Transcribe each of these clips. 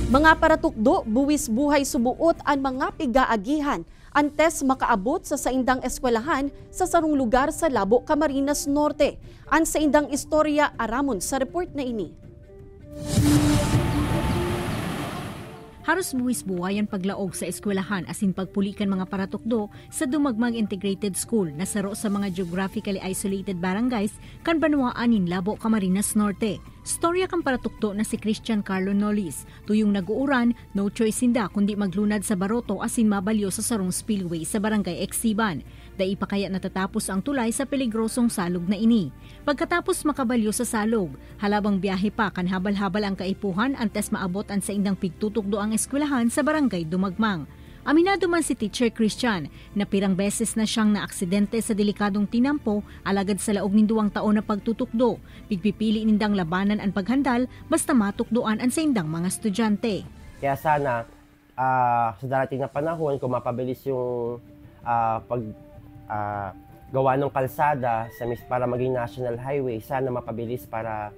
Mga paratukdo, buwis buhay subuot ang mga pigaagihan antes makaabot sa saindang eskwelahan sa sarong lugar sa Labo, Camarines Norte. Ang saindang istorya aramon sa report na ini. Haros buwis buhay ang paglaog sa eskwelahan asin pagpulikan mga paratukdo sa Dumagmag Integrated School na saro sa mga geographically isolated barangays kan Banwaan in Labo, Camarines Norte. Storya kang paratukdo na si Christian Carlo Nolis. Tuyong nag-uuran, no choice sinda kundi maglunad sa baroto asin mabalyo sa sarong spillway sa barangay Exiban. Dai pa kaya natatapos ang tulay sa peligrosong salog na ini. Pagkatapos makabalyo sa salog, halabang biyahe pa kan habal-habal ang kaipuhan antes maabot ang saindang pigtutukdo ang eskwelahan sa barangay Dumagmang. Aminado man si Teacher Christian na pirang beses na siyang naaksidente sa delikadong tinampo alagad sa laog nin 2 taon na pagtutukdo. Pigpipili nindang labanan ang paghandal basta matukdoan ang saindang mga estudyante. Kaya sana sa darating na panahon kung mapabilis yung gawa ng kalsada para maging national highway, sana mapabilis para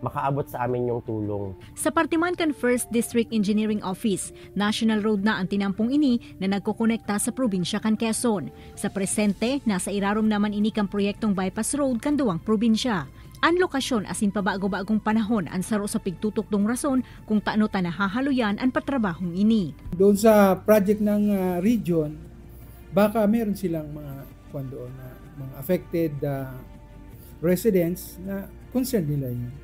makaabot sa amin yung tulong. Sa Partiman kan First District Engineering Office, national road na ang tinampong ini na nagkukonekta sa probinsya kan Quezon. Sa presente, nasa irarom naman ini kang proyektong bypass road kan duwang probinsya. Ang lokasyon asin pabago-bagong panahon ang saro sa pigtutukdong rason kung taano ta nahahaluyan ang patrabahong ini. Doon sa project ng region, baka meron silang mga mga affected residents na concerned nila yun.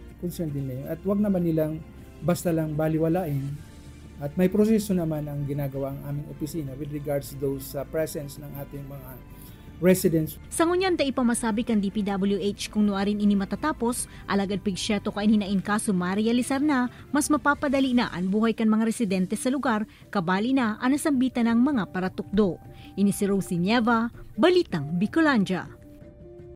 At wag naman nilang basta lang baliwalain. At may proseso naman ang ginagawa ang aming opisina with regards to those presence ng ating mga residents. Sa ngunyan, dai pa masabi kan DPWH kung nuarin ini matatapos, alagad pigsyeto ka hinain kaso marealisar na, mas mapapadali na ang buhay kan mga residente sa lugar, kabali na ang nasambitan ng mga paratukdo. Ini si Rosie Nieva, Balitang Bicolandia.